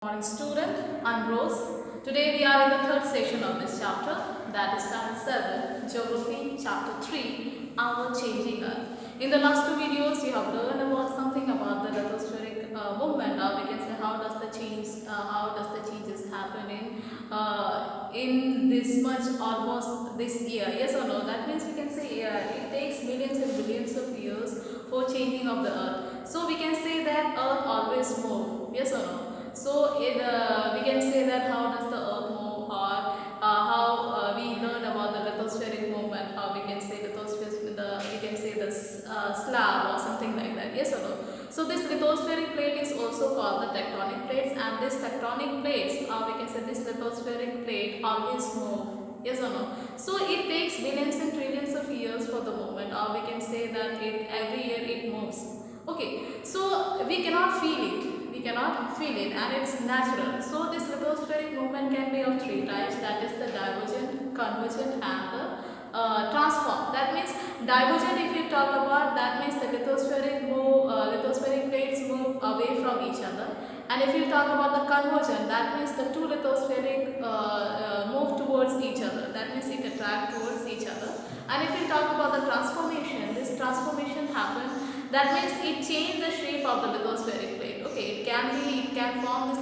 Morning student, I'm Rose. Today we are in the third session of this chapter, that is Standard 7, Geography, Chapter 3, Our Changing Earth. In the last two videos, you have learned about something about the lithospheric movement, or we can say how does the changes happen in this much almost this year. Yes or no? That means we can say it takes millions and billions of years for changing of the Earth. So we can say that Earth always moves. Yes or no? So we can say that how does the earth move, or how we learn about the lithospheric movement, or we can say slab or something like that. Yes or no? So this lithospheric plate is also called the tectonic plates, and this tectonic plates, or we can say this lithospheric plate always move. Yes or no? So it takes billions and trillions of years for the movement, or we can say that every year it moves. Okay, so we cannot feel it and it's natural. So this lithospheric movement can be of three types, that is the divergent, convergent and the transform. That means divergent, if you talk about, that means the lithospheric plates move away from each other, and if you talk about the convergent, that means the two lithospheric move towards each other, that means it attract towards each other. And if you talk about the transformation, this transformation happens, that means it change the shape of the lithospheric plate. Okay, it can form this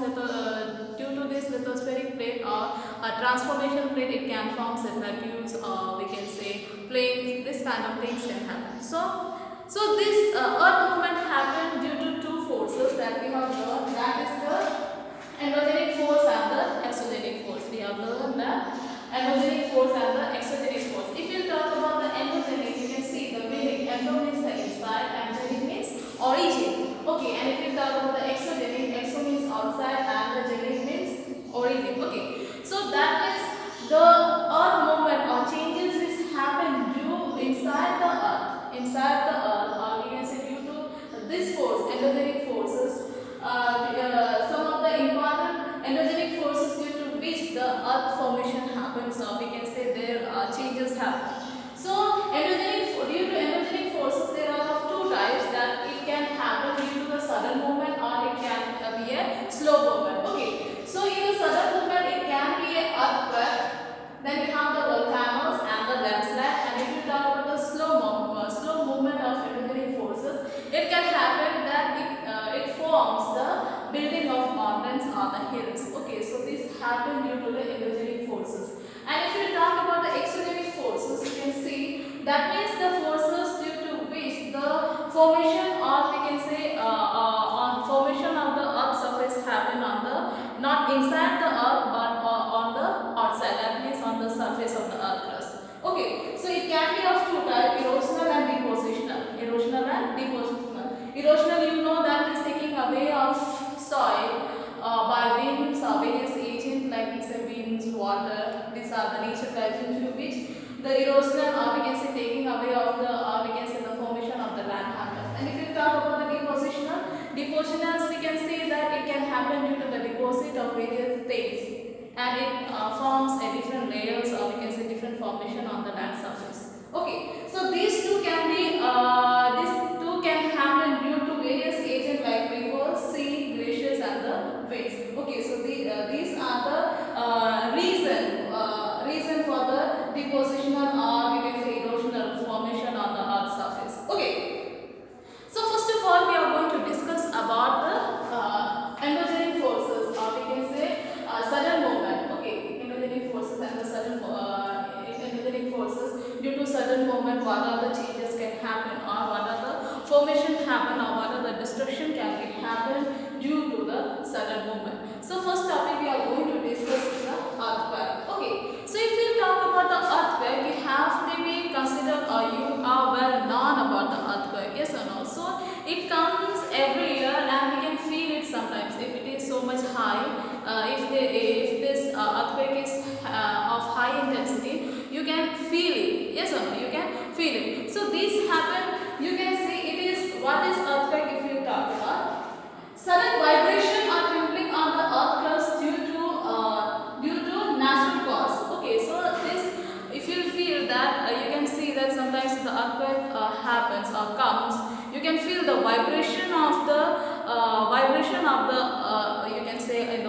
due to this lithospheric plate, or a transformation plate, it can form plateaus, or we can say planes. This kind of things can happen. So this earth movement happened due to two forces that we have learned, that is the endogenic force and the exogenic force. We have learned that endogenic force and the exogenic force. If you talk about the endogenic, you can see the meaning. Endo means the inside and genic means origin. Okay, and if you talk about the exogenic, exo means outside and the genic means origin. Okay, so that means the earth movement or changes which happen due inside the earth, or we can say due to this force, endogenic forces. Some of the important endogenic forces due to which the earth formation happens, or we can say there changes happen. So due to endogenic forces, there are of two types, that it can happen due to the sudden movement, or it can be a slow movement. Okay, so in the sudden movement it can be an earthquake, then we have the volcanoes and the landslide. And if you talk about the slow movement of endogenic forces, it can happen that it forms the building of mountains or the hills. Okay, so this happen due to the endogenic forces. And if you talk about the exogenic forces, you can see that means the forces due to which the formation, or we can say on formation of the earth surface happen on the, not inside the earth but on the outside, that means on the surface of the earth crust. Okay, so it can be of two types, erosional and depositional. Erosional, you know, that is taking away of soil by winds or various agents like winds, water. These are the natural agents to which the erosional, or we can say taking away of the, or we can say the formation of the land happens. And if you talk about the depositionals, we can say that it can happen due to the deposit of various things, and it forms a different layers, or we can say different formation on the land surface. Okay, so these two can happen due to various agents like rivers, sea, glaciers and the winds. Okay, so these are the reason for the depositional, or we can say erosional formation on the earth surface. Okay, so first of all we are going to discuss about the endogenic forces, or we can say sudden movement. Okay, endogenic forces and the endogenic forces due to sudden movement, what are the changes can happen, or what are the formation happen, or what are the destruction can be happen due to the sudden movement. So first topic we are going to discuss is the earthquake. Okay, so if you talk about the earthquake, you have to be considered, or you are well known about the earthquake. Yes or no? So it comes every year and we can feel it sometimes if it is so much high. If this earthquake is of high intensity, you can feel it. Yes or no? You can feel it. So these happen. You can see it is, what is earthquake if you talk about? Sudden vibration or trembling on the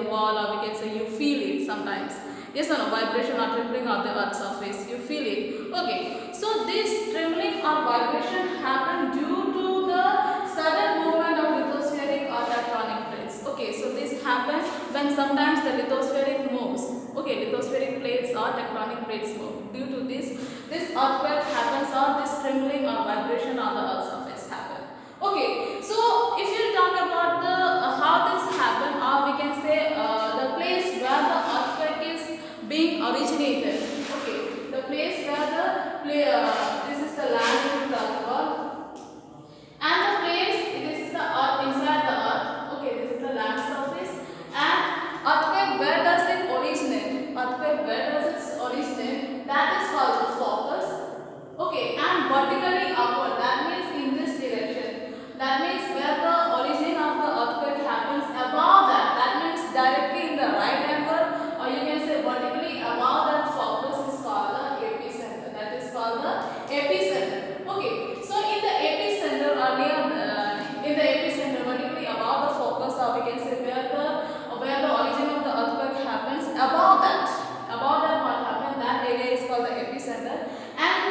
wall, or we can say you feel it sometimes. Yes or no? Vibration or trembling of the earth surface, you feel it. Okay, so this trembling or vibration happen due to the sudden movement of lithospheric or tectonic plates. Okay, so this happens when sometimes the lithospheric moves. Okay, lithospheric plates or tectonic plates move. Due to this earthquake happens, or this trembling or vibration on the earth surface happen. Okay, so if you talk about the how this happen, or we can say the place where the earthquake is being originated. Okay, the place where this is the land we will talk about, and the place, this is the earth, inside the earth. Okay, this is the land surface, and earthquake, where does it originate? Earthquake, where does it originate? That is called the focus. Okay, and vertically upward, that means in this direction. That means where the origin of the earthquake happens, above that means directly in the right angle, or you can say vertically above that focus is called the epicenter. That is called the epicenter. Okay, so in the epicenter, or near in the epicenter, vertically above the focus, or we can say where the origin of the earthquake happens, above that what happened, that area is called the epicenter. And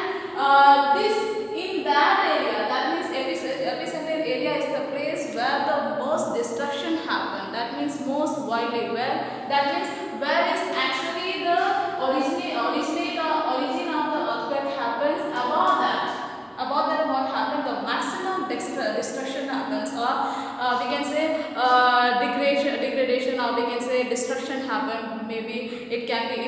this, in that area, that means epicenter area is the place where the most destruction happen. That means most widely, where, that means where is actually the origin of the earthquake happens. Above that what happened, the maximum destruction happens, or we can say degradation, or we can say destruction happen. Maybe it can be,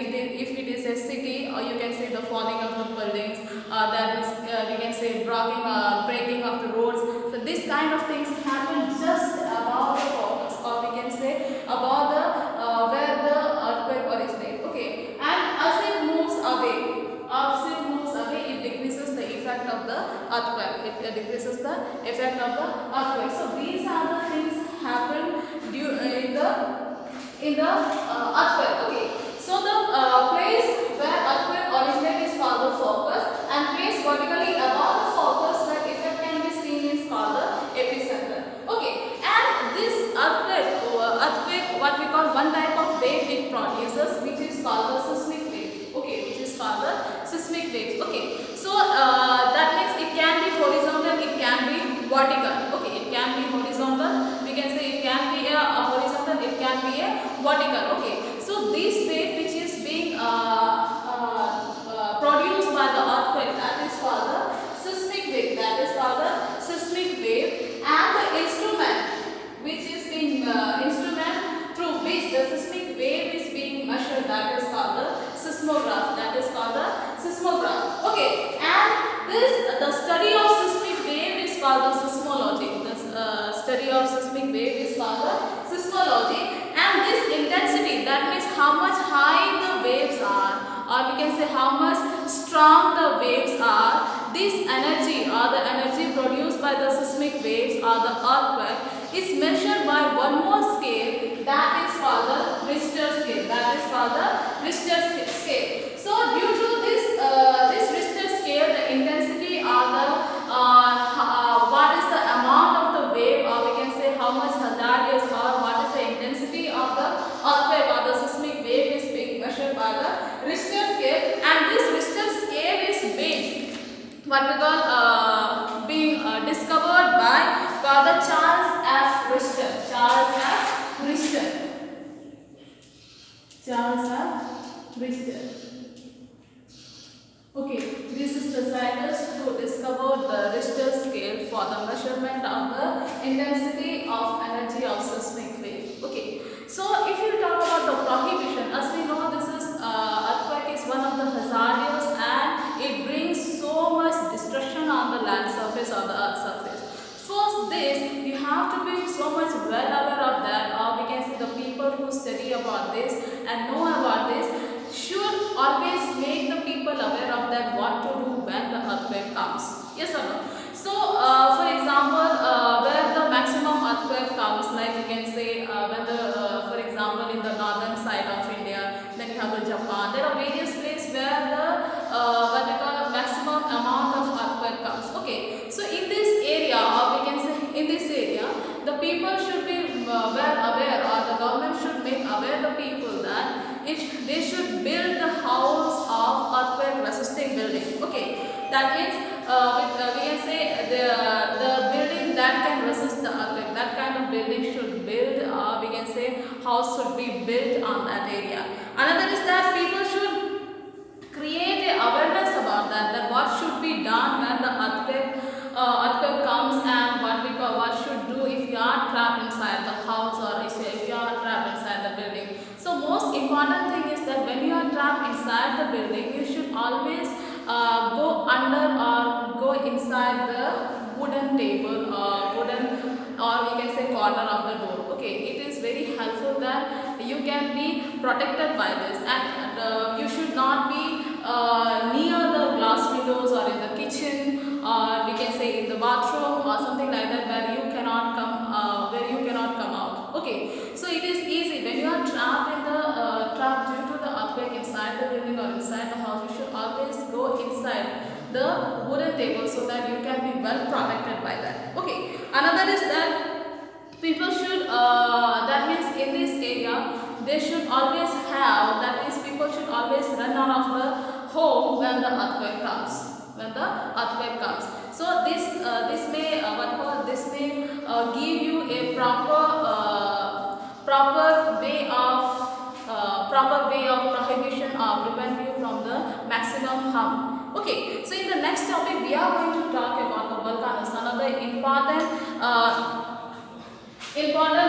if it is a city, or you can say the falling of the buildings, that is we can say breaking of the roads. So this kind of things happen just above the focus, or we can say above the where the earthquake originates. Okay, and as it moves away, it decreases the effect of the earthquake. It decreases the effect of the earthquake. So these are the things happen in the earthquake. Okay, so the place where earthquake originates is called the focus, and place vertically above the focus where effect can be seen is called the epicenter. Okay, and this earthquake, what we call one type of wave it produces, which is called the seismic wave. Okay, which is called the seismic waves. Okay, so that means it can be horizontal, it can be vertical. Okay, it can be horizontal, we can say it can be a horizontal, it can be a vertical. Okay, so this wave which is being produced by the earthquake, that is called the seismic wave. That is called the seismic wave, and the instrument which is being instrument through which the seismic wave is being measured, that is called the seismograph. That is called the seismograph. Okay, and the study of seismic wave is called the seismology. The study of seismic wave is called the seismology. And this intensity, that means how much high the waves are, or we can say how much strong the waves are. This energy, or the energy produced by the seismic waves or the earthquake, is measured by one more scale, that is called the Richter scale. That is called the Richter scale. So due to this Richter scale, the intensity, or the what is the amount of the wave, or we can say how much hazardous, or what is the intensity of the earthquake or the seismic wave is being measured by the Richter scale. And this Richter scale is being what we call being discovered by the Charles F. Richter. Charles F. Richter. Charles F. Richter. Okay, this is the scientist who discovered the Richter scale for the measurement of the intensity of energy of seismic wave. Okay, so if you talk about the prohibition, as we know, this is earthquake is one of the hazardous, and it brings so much destruction on the land surface or the earth surface. First, this you have to be so much well aware of that, or we can say the people who study about this and know about this should always make the people aware of that, what to do when the earthquake comes. Yes or no? So, for example, where the maximum earthquake comes, like you can say when for example, in the northern side of India, then you have the Japan. There are various places where the what we call maximum amount of earthquake comes. Okay, so in this area, or we can say in this area, the people should be well aware, or the government should make aware they should build the house of earthquake resisting building. Okay, that means we can say the building that can resist the earthquake, that kind of building should build, we can say house should be built on that area. Another is that people should create a awareness about that what should be done when the earthquake comes, and what should do if you are trapped inside the house, or if you are trapped inside the building. So most important thing is that when you are trapped inside the building, you should always go under or go inside the wooden table or we can say corner of the door. Okay, it is very helpful that you can be protected by this, and you should not be near the glass windows or in the kitchen, or we can say in the bathroom or something like that, where you cannot come out. Okay, so it is easy when you are trapped due to the earthquake inside the building or inside the house. You should always go inside the wooden table so that you can be well protected by that. Okay, another is that people should that means in this area they should always have, that means people should always run out of the home when the earthquake comes. So this may give you a proper way of prohibition or prevent you from the maximum harm. Okay, so in the next topic we are going to talk about the volcanoes, another important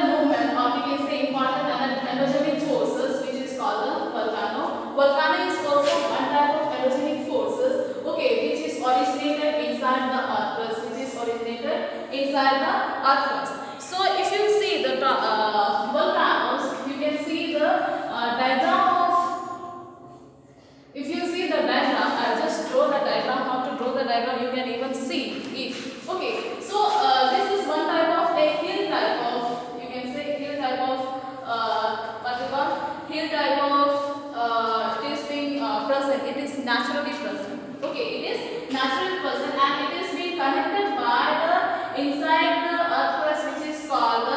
movement, or we can say important endogenic forces, which is called the volcano. Volcano is also one type of endogenic forces, okay, which is originated inside the earth crust, So if you see the volcanoes, you can see the diagram of. If you see the diagram, I'll just draw the diagram. How to draw the diagram, you can even see it. Okay, so this is one type of a hill type of, you can say hill type of it is being present. It is naturally present. Okay, it is naturally present, and it is being connected by the inside the earth crust, which is called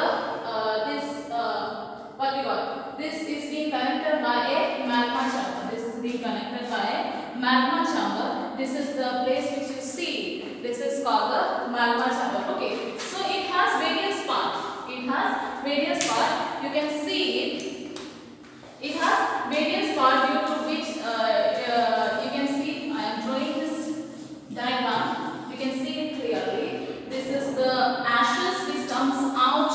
this is being connected by a magma chamber. This is being connected by a magma chamber. This is the place which you see. This is called the magma chamber. Okay, so it has various parts. You can see it. It has various parts due to which you can see. I am drawing this diagram. You can see it clearly. This is the ashes which comes out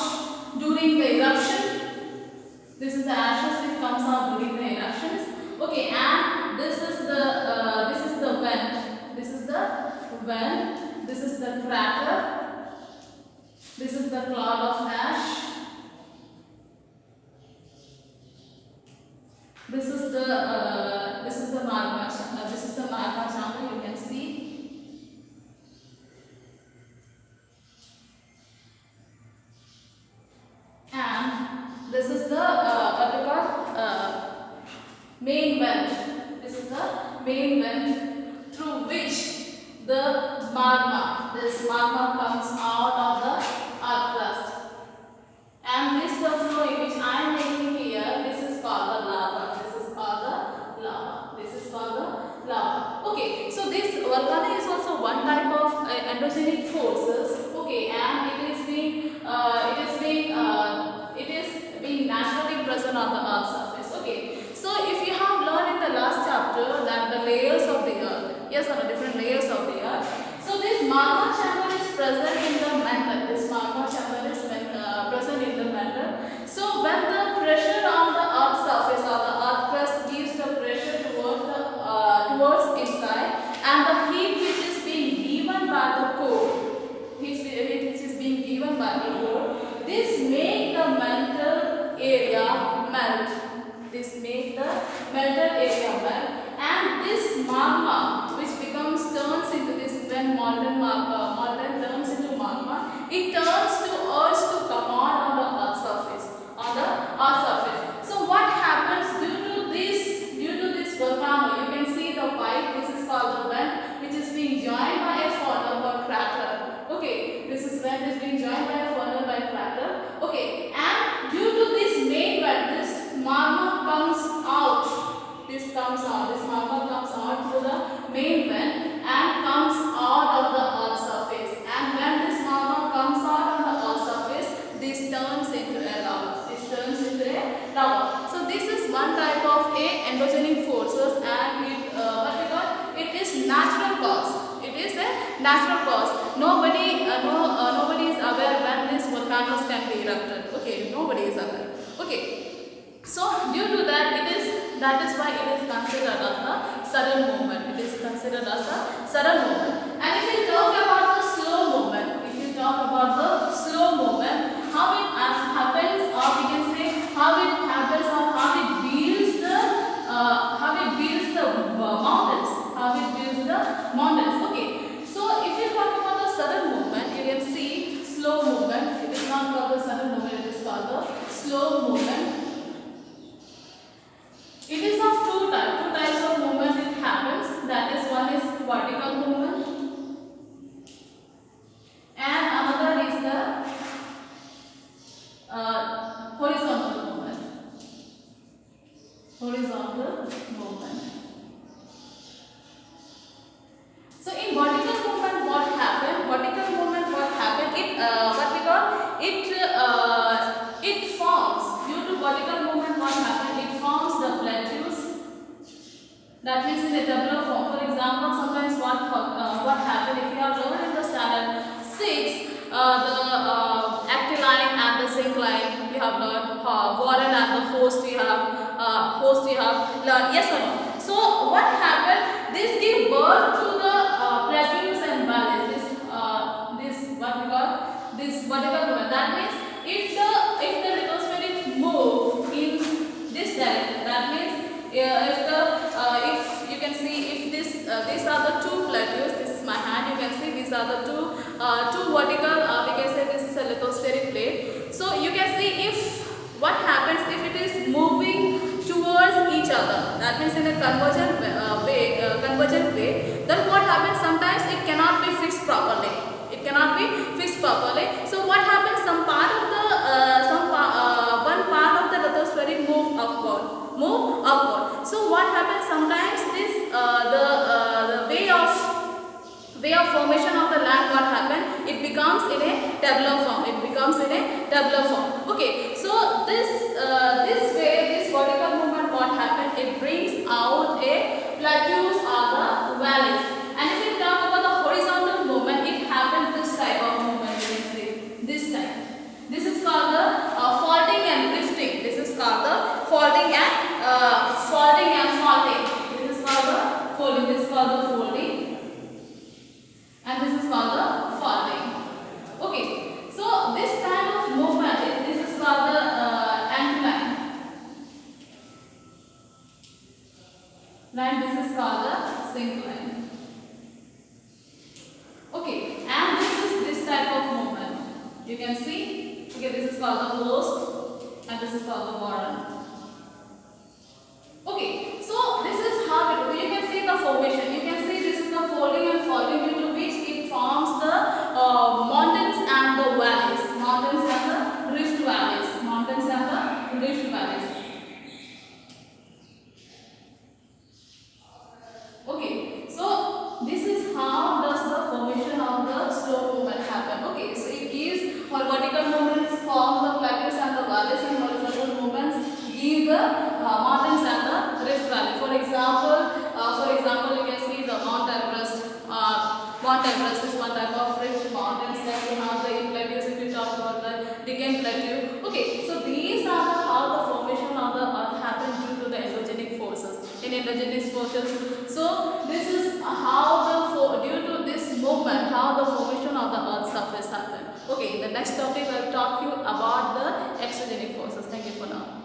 during the eruption. This is the ashes which comes out during the eruptions. Okay, and this is the vent. This is the vent. This is the crater. This is the cloud of ash. This is the magma. This is the magma chamber. You can see. And this is the main vent. This is the main vent through which this magma comes out of the earth crust. And this the fluid which I am making here, this is called the lava. Okay, so this volcano is also one type of endogenic forces. Okay, and it is being naturally present on the earth's surface. Okay, so if you have learned in the last chapter that the layers of the earth, yes, or different layers of the earth. So this magma chamber is present in the mantle. Present in the mantle. So when the pressure on the earth's surface or the earth crust gives the pressure towards inside, and the heat which is being given by the core, this make the mantle area melt. And this magma which turns into this, when molten turns into magma, it turns to earth to come on the earth surface. So what happens due to this volcano? You can see the pipe. This is called the vent, which is being joined by a funnel or crater. Okay, this is vent is being joined by a funnel by crater. Okay, and due to this main vent, this magma comes out endogenic forces, and it what we call it is natural cause. It is a natural cause. Nobody is aware when these volcanoes can be erupted. Okay, nobody is aware. Okay, so due to that, that is why it is considered as a sudden movement. It is considered as a sudden movement. And if we talk about the slow movement, how it happens, or we can say how it happens, or how it builds the mountains. Okay, so if you talk about the sudden movement, you can see slow movement. It is not called the sudden movement, it is called the slow movement. It is of two types of movement it happens. That is, one is vertical movement and another is the horizontal movement. So in vertical movement, what happened? It forms, due to vertical movement, what happened? It forms the plateaus. That means in a tabular form. For example, sometimes what happened, if you have learned in the standard 6, the actiline and the syncline you have learned, Warren and the host you have learned, yes or no? So what happened? This give birth to the plateaus and valleys. This what we call this vertical movement. That means if the lithospheric move in this direction, that means if you can see, if these are the two plateaus, this is my hand, you can see these are the two vertical, we can say this is a lithospheric plate. So you can see if what happens if it is moving towards each other, that means in a convergent way, then what happens, sometimes it cannot be fixed properly. So what happens, one part of the lithospheric move upward. So what happens, sometimes this the way of formation of the land, what happen, it becomes in a tabular form. Okay, so this way, this vertical movement, what happened, it brings out a plateaus or the valleys. And if we talk about the horizontal movement, it happens this type of movement, you can see this type. This is called the faulting and rifting. This is called the faulting and faulting. This is called the folding. And this is called the faulting. Okay, so this kind of movement, this is called the anticline. Right, this is called the syncline. Okay, and this is this type of movement. You can see, okay, this is called the host and this is called the warren. Okay, so this is how you can see the formation. You can see this is the folding and faulting, due to which it forms the mountains and the valleys. Mountains and the rift valleys. Okay, so this is how does the formation of the slow movement happen. Okay, so it gives vertical movements form the plateaus and the valleys, and horizontal movements give the mountains and the rift valley. For example, you can see the Mount Everest. Mount Everest is one type of rift mountains. Then we have the plateaus. If we talk about the Deccan Plateau. Okay, so these are how the formation of the earth happens due to the endogenic forces. So this is how due to this movement, how the formation of the earth's surface happen. Okay, in the next topic I will talk you about the exogenic forces. Thank you for now.